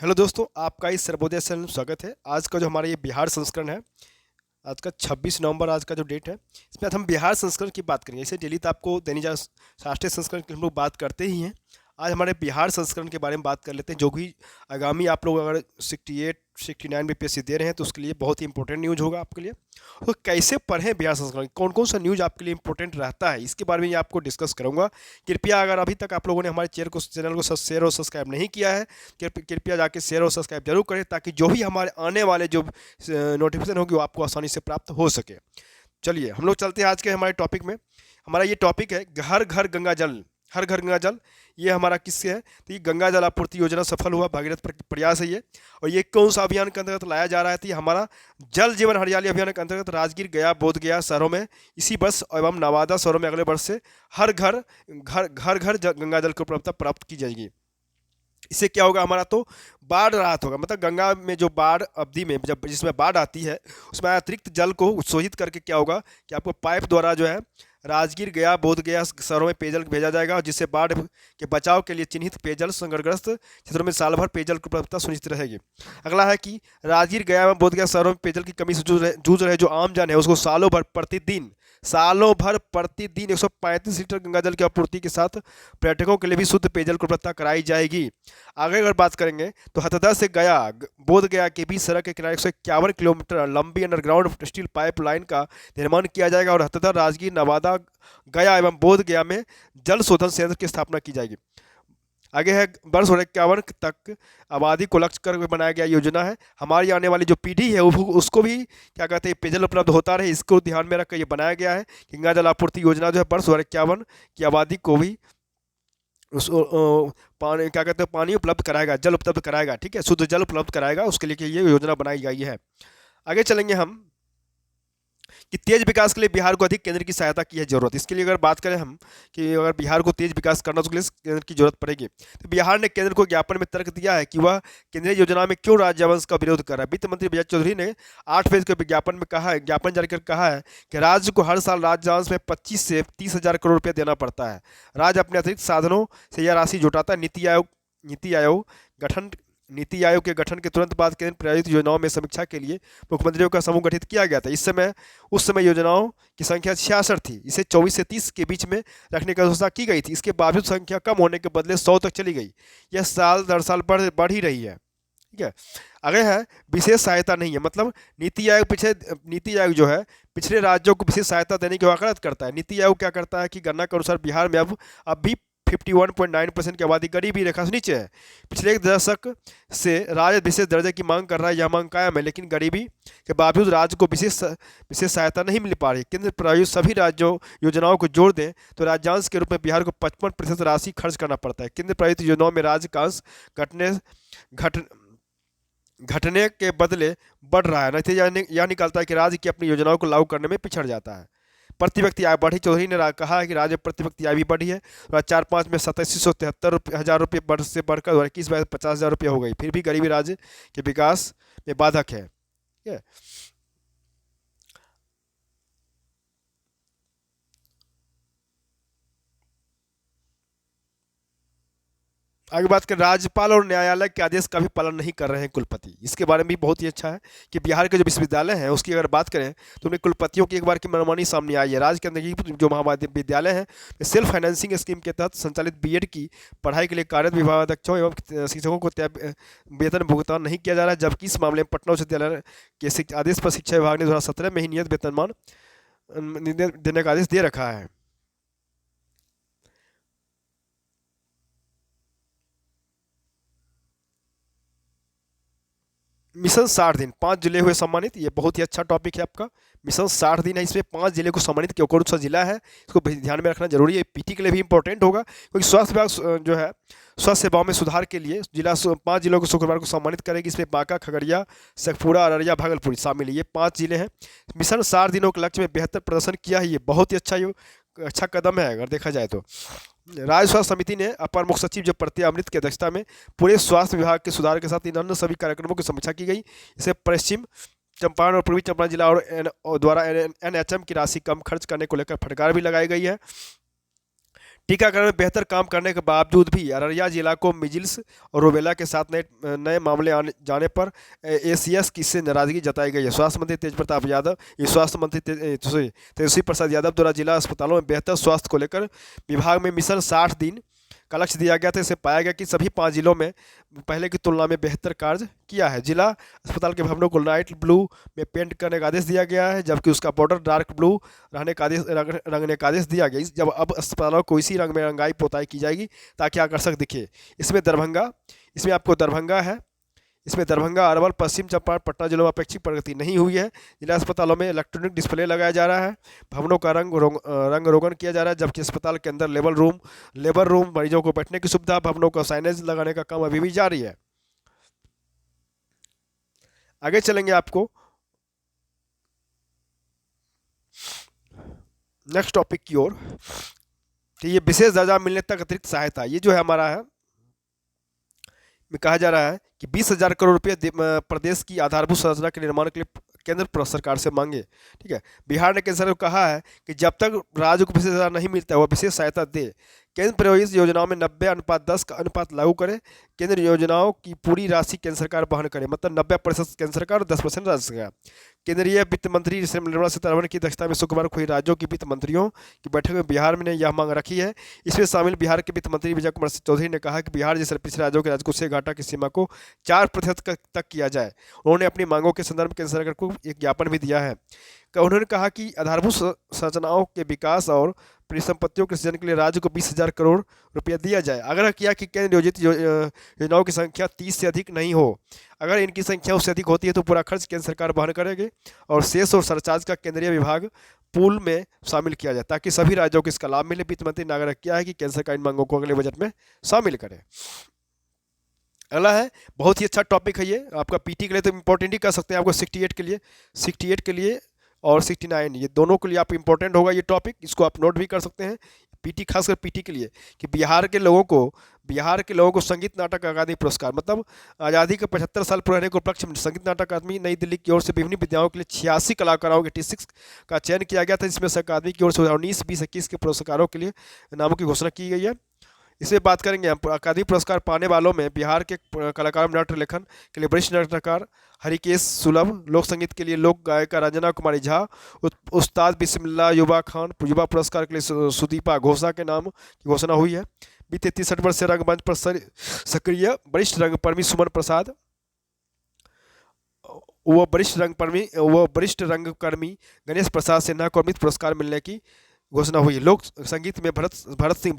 Hello दोस्तों, आपका इस सर्वोदय चैनल में स्वागत है। आज का जो हमारा ये बिहार संस्करण है, आज का 26 नवंबर आज का जो डेट है, इसमें आज हम बिहार संस्करण की बात करेंगे। इसे डेली तो आपको दैनिक राष्ट्रीय संस्करण की हम लोग बात करते ही हैं। आज हमारे बिहार संस्करण के बारे में बात कर लेते हैं, जो भी आगामी आप लोग अगर 68 69 बीपीएससी दे रहे हैं तो उसके लिए बहुत ही इंपॉर्टेंट न्यूज़ होगा आपके लिए। तो कैसे पढ़ें बिहार संस्करण, कौन कौन सा न्यूज़ आपके लिए इंपॉर्टेंट रहता है, इसके बारे में ये आपको डिस्कस करूंगा। कृपया अगर अभी तक आप लोगों ने हमारे चैनल को शेयर और सब्सक्राइब नहीं किया है, कृपया जाके शेयर और सब्सक्राइब जरूर करें, ताकि जो भी हमारे आने वाले जो नोटिफिकेशन होगी वो आपको आसानी से प्राप्त हो सके। चलिए हम लोग चलते हैं आज के हमारे टॉपिक में। हमारा ये टॉपिक है हर घर गंगा जल। हर घर गंगा जल, ये हमारा किससे है? तो ये गंगा जल आपूर्ति योजना सफल हुआ, भगीरथ प्रयास है ये। और ये कौन सा अभियान के अंतर्गत लाया जा रहा है? तो ये हमारा जल जीवन हरियाली अभियान के अंतर्गत राजगीर, गया, बोध गया शहरों में इसी वर्ष एवं नवादा शहरों में अगले वर्ष से हर घर गंगा जल की उपलब्धता प्राप्त की जाएगी। इससे क्या होगा? हमारा तो बाढ़ राहत होगा। मतलब गंगा में जो बाढ़ अवधि में जब जिसमें बाढ़ आती है, उसमें अतिरिक्त जल को उत्सोहित करके क्या होगा कि आपको पाइप द्वारा जो है राजगीर, गया, बोध गया शहरों में पेयजल भेजा जाएगा, और जिससे बाढ़ के बचाव के लिए चिन्हित पेयजल संकटग्रस्त क्षेत्रों में साल भर पेयजल की उपलब्धता सुनिश्चित रहेगी। अगला है कि राजगीर, गया एवं बोध गया शहरों में पेयजल की कमी से जूझ रहे जो आम जन है, उसको सालों भर प्रतिदिन 135 लीटर गंगा जल की आपूर्ति के साथ पर्यटकों के लिए भी शुद्ध पेयजल की उपलब्धता कराई जाएगी। आगे अगर बात करेंगे तो हथरस से गया, बोध गया के बीच सड़क के किनारे 151 किलोमीटर लंबी अंडरग्राउंड स्टील पाइप लाइन का निर्माण किया जाएगा, और हथरस, राजगीर, नवादा, गया एवं बोध गया में जल शोधन संयंत्र की स्थापना की जाएगी। आगे है वर्ष 2051 तक आबादी को लक्ष्य कर बनाया गया योजना है। हमारी आने वाली जो पीढ़ी है उसको भी क्या कहते हैं पेयजल उपलब्ध होता रहे, इसको ध्यान में रखकर ये बनाया गया है। गंगा जल आपूर्ति योजना जो है वर्ष 2051 की आबादी को भी उस पानी क्या कहते हैं पानी उपलब्ध कराएगा, जल उपलब्ध कराएगा। ठीक है, शुद्ध जल उपलब्ध कराएगा, उसके लिए ये योजना बनाई गई है। आगे चलेंगे हम कि तेज विकास के लिए बिहार को अधिक केंद्र की सहायता की है जरूरत। इसके लिए अगर बात करें हम कि अगर बिहार को तेज विकास करना तो उसके लिए केंद्र की जरूरत पड़ेगी, तो बिहार ने केंद्र को ज्ञापन में तर्क दिया है कि वह केंद्रीय योजना में क्यों राज्यवंश का विरोध कर रहा है। वित्त मंत्री विजय चौधरी ने 8 पेज के विज्ञापन में कहा है, ज्ञापन जारी कर कहा है कि राज्य को हर साल राज्यवंश में 25 से 30 हजार करोड़ रुपया देना पड़ता है। राज्य अपने अतिरिक्त साधनों से यह राशि जुटाता है। नीति आयोग के गठन के तुरंत बाद केंद्र प्रायोजित योजनाओं में समीक्षा के लिए मुख्यमंत्रियों का समूह गठित किया गया था। उस समय योजनाओं की संख्या 66 थी, इसे 24 से 30 के बीच में रखने की घोषणा की गई थी। इसके बावजूद संख्या कम होने के बदले 100 तक चली गई। यह साल दर साल बढ़ ही रही है। ठीक है, आगे है विशेष सहायता नहीं है। मतलब नीति आयोग जो है पिछले राज्यों को विशेष सहायता देने की वकालत करता है। नीति आयोग क्या करता है कि गणना के अनुसार बिहार में अब भी 51.9% की आबादी गरीबी रेखा से नीचे है। पिछले एक दशक से राज्य विशेष दर्जे की मांग कर रहा है, यह मांग कायम है, लेकिन गरीबी के बावजूद राज्य को विशेष सहायता नहीं मिल पा रही। केंद्र प्रायोजित सभी राज्यों योजनाओं को जोड़ दें तो राज्यांश के रूप में बिहार को 55% राशि खर्च करना पड़ता है। केंद्र प्रायोजित योजनाओं में राज्य का अंश घटने के बदले बढ़ रहा है। नतीजा यह निकलता है कि राज्य की अपनी योजनाओं को लागू करने में पिछड़ जाता है। प्रति व्यक्ति आय बढ़ी। चौधरी ने कहा है कि राज्य प्रति व्यक्ति आय भी बढ़ी है। 2004-5 में 8773 रुपये से बढ़कर 2021 में 50 हजार रुपये हो गई, फिर भी गरीबी राज्य के विकास में बाधक है। ठीक है, आगे बात करें, राज्यपाल और न्यायालय के आदेश का भी पालन नहीं कर रहे हैं कुलपति। इसके बारे में भी बहुत ही अच्छा है कि बिहार के जो विश्वविद्यालय हैं उसकी अगर बात करें तो उनके कुलपतियों की एक बार की मनमानी सामने आई है। राज्य के अंदर की जो महाविद्यालय हैं सेल्फ फाइनेंसिंग स्कीम के तहत संचालित बीएड की पढ़ाई के लिए कार्यरत विभागाध्यक्षों एवं शिक्षकों को वेतन भुगतान नहीं किया जा रहा है, जबकि इस मामले में पटना उच्च न्यायालय के आदेश पर शिक्षा विभाग ने 2017 में ही नियत वेतनमान देने का आदेश दे रखा है। मिशन 60 दिन, 5 जिले हुए सम्मानित। ये बहुत ही अच्छा टॉपिक है आपका। मिशन 60 दिन है, इसमें 5 जिले को सम्मानित किया। कौन सा जिला है इसको ध्यान में रखना जरूरी है, पीटी के लिए भी इंपॉर्टेंट होगा, क्योंकि स्वास्थ्य विभाग जो है स्वास्थ्य सेवाओं में सुधार के लिए 5 जिलों को शुक्रवार को सम्मानित करेगी। इसमें बांका, खगड़िया, शेखपुरा, अररिया, भागलपुर शामिल है। ये 5 जिले हैं। मिशन 60 दिनों के लक्ष्य में बेहतर प्रदर्शन किया है, ये बहुत ही अच्छा कदम है अगर देखा जाए तो। राज्य स्वास्थ्य समिति ने अपर मुख्य सचिव जो प्रत्यय अमृत की अध्यक्षता में पूरे स्वास्थ्य विभाग के सुधार के साथ इन अन्य सभी कार्यक्रमों की समीक्षा की गई। इसे पश्चिम चंपारण और पूर्वी चंपारण जिला और द्वारा एनएचएम की राशि कम खर्च करने को लेकर फटकार भी लगाई गई है। टीकाकरण में बेहतर काम करने के बावजूद भी अररिया जिला को मिजिल्स और रूबेला के साथ नए नए मामले आने जाने पर एसीएस की से नाराजगी जताई गई है। स्वास्थ्य मंत्री तेज प्रताप यादव, ये स्वास्थ्य मंत्री तेजस्वी प्रसाद यादव द्वारा जिला अस्पतालों में बेहतर स्वास्थ्य को लेकर विभाग में मिशन 60 दिन का लक्ष्य दिया गया था। इससे पाया गया कि सभी 5 जिलों में पहले की तुलना में बेहतर कार्य किया है। जिला अस्पताल के भवनों को लाइट ब्लू में पेंट करने का आदेश दिया गया है, जबकि उसका बॉर्डर डार्क ब्लू रंगने का आदेश दिया गया। जब अब अस्पतालों को इसी रंग में रंगाई पोताई की जाएगी ताकि आकर्षक दिखे। इसमें आपको दरभंगा है, इसमें दरभंगा, अरवल, पश्चिम चंपारण, पटना जिलों में अपेक्षित प्रगति नहीं हुई है। जिला अस्पतालों में इलेक्ट्रॉनिक डिस्प्ले लगाया जा रहा है, भवनों का रंग रोगन किया जा रहा है, जबकि अस्पताल के अंदर लेबर रूम, मरीजों को बैठने की सुविधा, भवनों का साइनेज लगाने का काम अभी भी जारी है। आगे चलेंगे आपको नेक्स्ट टॉपिक की ओर। तो ये विशेष दर्जा मिलने तक अतिरिक्त सहायता, ये जो है हमारा है में कहा जा रहा है कि 20,000 करोड़ रुपये प्रदेश की आधारभूत संरचना के निर्माण के लिए केंद्र सरकार से मांगे। ठीक है, बिहार ने केंद्र सरकार को कहा है कि जब तक राज्य को विशेष दर्जा नहीं मिलता है वह विशेष सहायता दे। केंद्र प्रायोजित योजनाओं में 90:10 का अनुपात लागू करे। केंद्र योजनाओं की पूरी राशि केंद्र सरकार वहन करे, मतलब 90% केंद्र सरकार और 10% राज्य सरकार। केंद्रीय वित्त मंत्री निर्मला सीतारमण की अध्यक्षता में शुक्रवार को हुई राज्यों की वित्त मंत्रियों की बैठक में बिहार ने यह मांग रखी है। इसमें शामिल बिहार के वित्त मंत्री विजय कुमार चौधरी ने कहा कि बिहार जैसे पिछले राज्यों के राजकोषीय घाटा की सीमा को 4% तक किया जाए। उन्होंने अपनी मांगों के संदर्भ में केंद्र सरकार को एक ज्ञापन भी दिया है। उन्होंने कहा कि आधारभूत संरचनाओं के विकास और परिसंपत्तियों के सृजन के लिए राज्य को 20,000 करोड़ रुपया दिया जाए। आग्रह किया कि केंद्र योजित योजनाओं की संख्या 30 से अधिक नहीं हो। अगर इनकी संख्या उससे अधिक होती है तो पूरा खर्च केंद्र सरकार वहन करेगी और शेष और सरचार्ज का केंद्रीय विभाग पूल में शामिल किया जाए ताकि सभी राज्यों को इसका लाभ मिले। वित्त मंत्री ने आग्रह किया है कि केंद्र सरकार इन मांगों को अगले बजट में शामिल करे। अगला है, बहुत ही अच्छा टॉपिक है ये आपका पीटी के लिए तो इम्पोर्टेंट ही कह सकते हैं, आपको 68 के लिए और 69 ये दोनों के लिए आप इंपॉर्टेंट होगा ये टॉपिक, इसको आप नोट भी कर सकते हैं। पीटी, खासकर पीटी के लिए कि बिहार के लोगों को संगीत नाटक अकादमी पुरस्कार, मतलब आज़ादी के 75 साल पूरे होने के उपलक्ष्य में संगीत नाटक अकादमी नई दिल्ली की ओर से विभिन्न विद्याओं के लिए 86 कलाकारों के 86 का चयन किया गया था, जिसमें से अकादमी की ओर से 19, 20, 21 के पुरस्कारों के लिए नामों की घोषणा की गई है। इसमें बात करेंगे हम अकादमी पुरस्कार पाने वालों में बिहार के कलाकारों में नाट्य लेखन के लिए वरिष्ठ नाटककार हरिकेश सुलभ, लोक संगीत के लिए लोक गायिका रंजना कुमारी झा, उस्ताद बिस्मिल्लाह युवा खान, युवा पुरस्कार के लिए सुदीपा घोषा के नाम की घोषणा हुई है। बीते 63 वर्ष से रंगमंच पर सक्रिय वरिष्ठ रंगकर्मी सुमन प्रसाद, वो वरिष्ठ रंगकर्मी गणेश प्रसाद सिन्हा को अमृत पुरस्कार मिलने की घोषणा हुई। लोक संगीत में भरत सिंह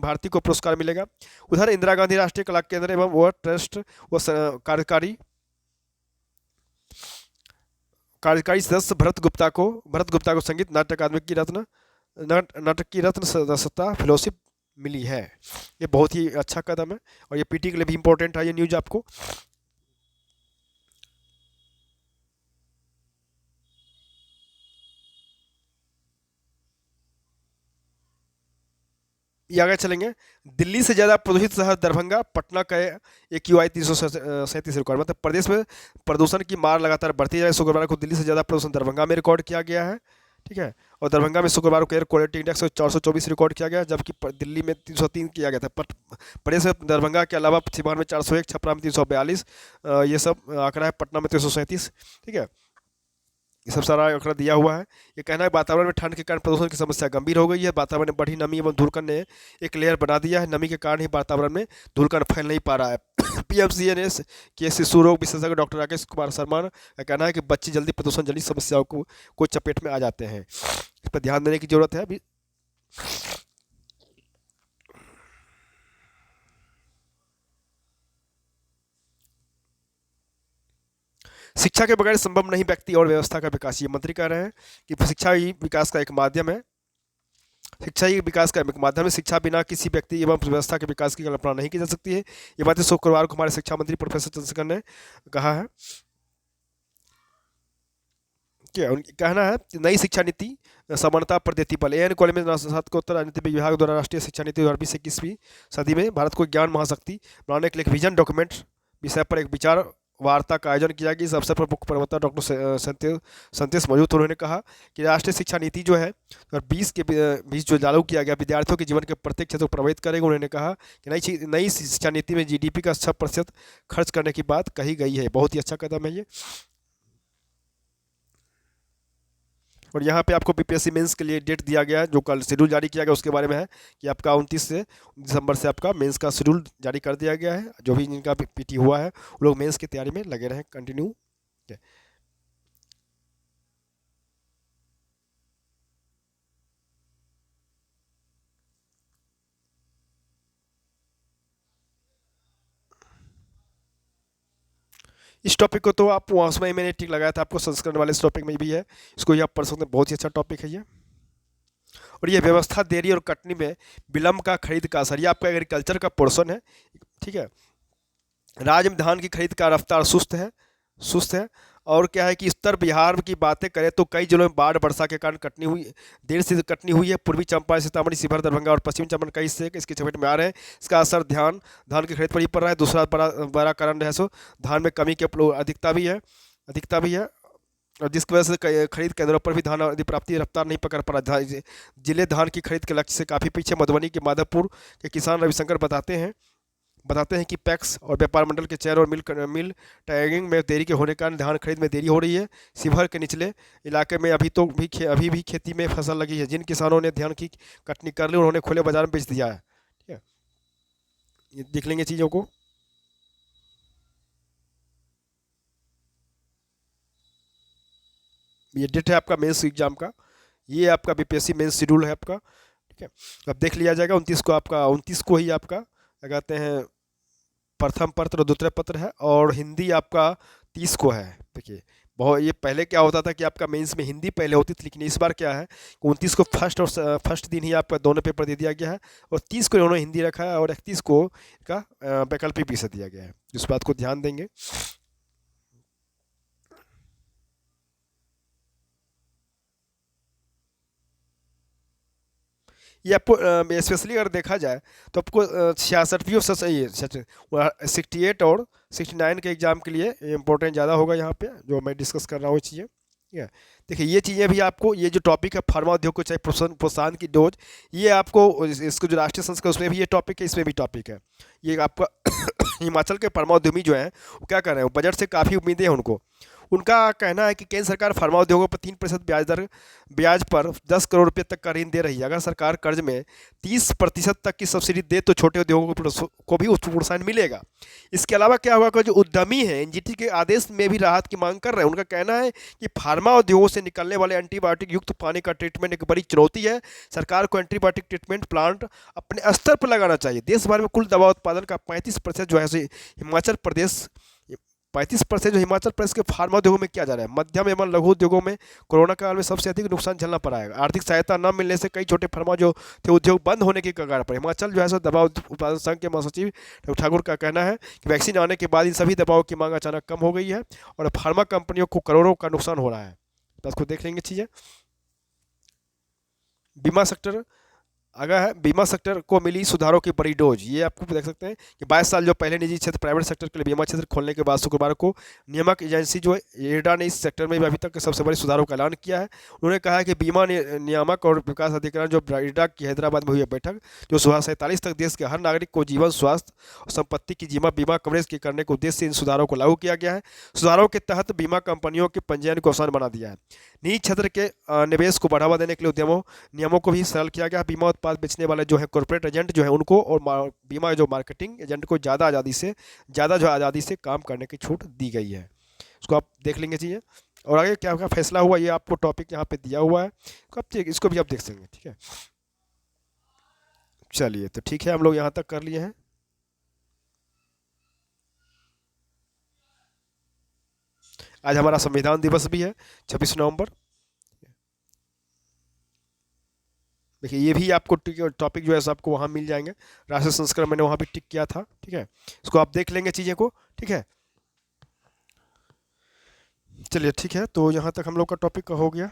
भारती को पुरस्कार मिलेगा। उधर इंदिरा गांधी राष्ट्रीय कला केंद्र एवं वो ट्रस्ट व कार्यकारी सदस्य भरत गुप्ता को संगीत नाट्य अकादमी की नाटक की रत्न सत्ता फेलोशिप मिली है। ये बहुत ही अच्छा कदम है और ये पीटी के लिए भी इंपॉर्टेंट है ये न्यूज आपको। ये आगे चलेंगे, दिल्ली से ज़्यादा प्रदूषित शहर दरभंगा, पटना का AQI 337 रिकॉर्ड, मतलब प्रदेश में प्रदूषण की मार लगातार बढ़ती जा रही है। शुक्रवार को दिल्ली से ज़्यादा प्रदूषण दरभंगा में रिकॉर्ड किया गया है। ठीक है, और दरभंगा में शुक्रवार को एयर क्वालिटी इंडेक्स 424 रिकॉर्ड किया गया, जबकि दिल्ली में 303 किया गया था। प्रदेश में दरभंगा के अलावा सिवान में 401, छपरा में 342, ये सब आंकड़ा है। पटना में 337। ठीक है, ये सब सारा आंकड़ा दिया हुआ है। ये कहना है वातावरण में ठंड के कारण प्रदूषण की समस्या गंभीर हो गई है। वातावरण में बढ़ी नमी एवं धूलकण ने एक लेयर बना दिया है। नमी के कारण ही वातावरण में धूलकण फैल नहीं पा रहा है। PMCNS के शिशु रोग विशेषज्ञ डॉक्टर राकेश कुमार शर्मा का कहना है कि बच्चे जल्दी प्रदूषण जनित समस्याओं को चपेट में आ जाते हैं। इस पर ध्यान देने की जरूरत है अभी। शिक्षा के बगैर संभव नहीं व्यक्ति और व्यवस्था का विकास। ये मंत्री कह रहे हैं कि शिक्षा ही विकास का एक माध्यम है। शिक्षा बिना किसी व्यक्ति एवं व्यवस्था के विकास की कल्पना नहीं की जा सकती है। ये बातें शुक्रवार को हमारे शिक्षा मंत्री प्रोफेसर चंद्रशेखर ने कहा है। क्या उनका कहना है, नई शिक्षा नीति समानता पर देती पल। AN कॉलेज में स्नातकोत्तर राजनीति विभाग द्वारा राष्ट्रीय शिक्षा नीति 2020 से 21वीं सदी में भारत को ज्ञान महाशक्ति बनाने के लिए एक विजन डॉक्यूमेंट विषय पर एक विचार वार्ता का आयोजन किया गया। इस अवसर पर मुख्य प्रवक्ता डॉक्टर संतेश मौजूद थे। उन्होंने कहा कि राष्ट्रीय शिक्षा नीति जो है और 20 जो लागू किया गया विद्यार्थियों के जीवन के प्रत्येक क्षेत्र को प्रभावित करेगा। उन्होंने कहा कि नई शिक्षा नीति में जीडीपी का 6% खर्च करने की बात कही गई है। बहुत ही अच्छा कदम है ये। और यहाँ पे आपको बीपीएससी मेंस के लिए डेट दिया गया है, जो कल शेड्यूल जारी किया गया उसके बारे में है कि आपका 29 दिसंबर से आपका मेंस का शेड्यूल जारी कर दिया गया है। जो भी जिनका पीटी हुआ है वो लोग मेंस की तैयारी में लगे रहें कंटिन्यू। इस टॉपिक को तो आप वहाँ उसमें मैंने टिक लगाया था, आपको संस्करण वाले इस टॉपिक में भी है, इसको ही आप पढ़ सकते हैं। बहुत ही अच्छा टॉपिक है ये। और ये व्यवस्था देरी और कटनी में विलंब का खरीद का असर, ये आपका एग्रीकल्चर का पोर्शन है, ठीक है। राज्य में धान की खरीद का रफ्तार सुस्त है। और क्या है कि उत्तर बिहार की बातें करें तो कई जिलों में बाढ़ वर्षा के कारण देर से कटनी हुई है। पूर्वी चंपारण, सीतामढ़ी, शिवहर, दरभंगा और पश्चिमी चंपारण कई हिस्से इसकी चपेट में आ रहे हैं। इसका असर धान की खरीद पर ही पड़ रहा है। दूसरा बड़ा कारण जो है सो धान में कमी की अधिकता भी है और जिसकी वजह से खरीद केंद्रों पर भी धान अधिप्राप्ति रफ्तार नहीं पकड़ पा रहा। जिले धान की खरीद के लक्ष्य से काफ़ी पीछे। मधुबनी के माधवपुर के किसान रविशंकर बताते हैं कि पैक्स और व्यापार मंडल के चेयर और मिल टैगिंग में देरी के होने के कारण धान खरीद में देरी हो रही है। शिवहर के निचले इलाके में अभी भी खेती में फसल लगी है। जिन किसानों ने धान की कटनी कर ली उन्होंने खुले बाजार में बेच दिया है। ठीक है, ये देख लेंगे चीज़ों को। ये डेट है आपका मेंस एग्जाम का, ये आपका बीपीएससी मेंस शेड्यूल है आपका। ठीक है, अब देख लिया जाएगा। 29 को ही आपका क्या कहते हैं प्रथम पत्र और द्वितीय पत्र है। और हिंदी आपका 30 को है। देखिए बहुत, ये पहले क्या होता था कि आपका मेंस में हिंदी पहले होती थी, लेकिन इस बार क्या है कि 29 को फर्स्ट दिन ही आपका दोनों पेपर दे दिया गया है और 30 को इन्होंने हिंदी रखा है और 31 को का वैकल्पिक विषय दिया गया है। इस बात को ध्यान देंगे। ये आपको स्पेशली अगर देखा जाए तो आपको 66वीं ये 68 और 69 के एग्ज़ाम के लिए इम्पोर्टेंट ज़्यादा होगा यहाँ पे, जो मैं डिस्कस कर रहा हूँ चीज़ें। ठीक है, देखिए ये चीज़ें भी आपको, ये जो टॉपिक है फार्मा उद्योग को चाहे प्रोत्साहन की डोज, ये आपको इसको जो राष्ट्रीय संस्कृत उसमें भी ये टॉपिक है, इसमें भी टॉपिक है। ये आपका हिमाचल के फार्मा उद्यमी जो हैं वो क्या कर रहे हैं, बजट से काफ़ी उम्मीदें हैं उनको। उनका कहना है कि केंद्र सरकार फार्मा उद्योगों पर 3% ब्याज पर 10 करोड़ रुपये तक का ऋण दे रही है। अगर सरकार कर्ज में 30% तक की सब्सिडी दे तो छोटे उद्योगों को भी उस प्रोत्साहन मिलेगा। इसके अलावा क्या होगा कि जो उद्यमी हैं एनजीटी के आदेश में भी राहत की मांग कर रहे हैं। उनका कहना है कि फार्मा उद्योगों से निकलने वाले एंटीबायोटिक युक्त पानी का ट्रीटमेंट एक बड़ी चुनौती है। सरकार को एंटीबायोटिक ट्रीटमेंट प्लांट अपने स्तर पर लगाना चाहिए। देश भर में कुल दवा उत्पादन का 35% जो है हिमाचल प्रदेश 35% जो हिमाचल प्रदेश के फार्मा उद्योगों में किया जा रहा है। मध्यम एवं लघु उद्योगों में कोरोना काल में सबसे अधिक नुकसान झेलना पड़ा है। आर्थिक सहायता न मिलने से कई छोटे फार्मा जो थे उद्योग बंद होने की कगार पर। हिमाचल जो है सो दवा उत्पादन संघ के महासचिव डॉक्टर ठाकुर का कहना है कि वैक्सीन आने के बाद इन सभी दवाओं की मांग अचानक कम हो गई है और फार्मा कंपनियों को करोड़ों का नुकसान हो रहा है। तो इसको देख लेंगे चीज़ें। बीमा सेक्टर अगर है, बीमा सेक्टर को मिली सुधारों की बड़ी डोज। ये आपको देख सकते हैं कि 22 साल जो पहले निजी क्षेत्र प्राइवेट सेक्टर के लिए बीमा क्षेत्र खोलने के बाद शुक्रवार को नियामक एजेंसी जो है इरडा ने इस सेक्टर में भी अभी तक के सबसे बड़े सुधारों का ऐलान किया है। उन्होंने कहा है कि बीमा नियामक और विकास अधिकरण जो इरडा की हैदराबाद में हुई है बैठक, जो सुबह 47 तक देश के हर नागरिक को जीवन, स्वास्थ्य और संपत्ति की बीमा कवरेज के करने के उद्देश्य से इन सुधारों को लागू किया गया है। सुधारों के तहत बीमा कंपनियों के पंजीयन को आसान बना दिया है। निजी क्षेत्र के निवेश को बढ़ावा देने के लिए नियमों को भी सरल किया गया। बीमा उत्पाद बेचने वाले जो है कॉर्पोरेट एजेंट जो है उनको और बीमा जो मार्केटिंग एजेंट को ज़्यादा आज़ादी से काम करने की छूट दी गई है। इसको आप देख लेंगे चीज़ें। और आगे क्या क्या फैसला हुआ ये आपको टॉपिक यहाँ पे दिया हुआ है, इसको भी आप देख सकेंगे। ठीक है, चलिए तो ठीक है, हम लोग यहाँ तक कर लिए हैं। आज हमारा संविधान दिवस भी है 26 नवंबर। देखिए ये भी आपको टॉपिक जो है आपको वहाँ मिल जाएंगे। राष्ट्रीय संस्करण मैंने वहाँ भी टिक किया था। ठीक है, इसको आप देख लेंगे चीज़ें को। ठीक है, चलिए ठीक है, तो यहाँ तक हम लोग का टॉपिक का हो गया।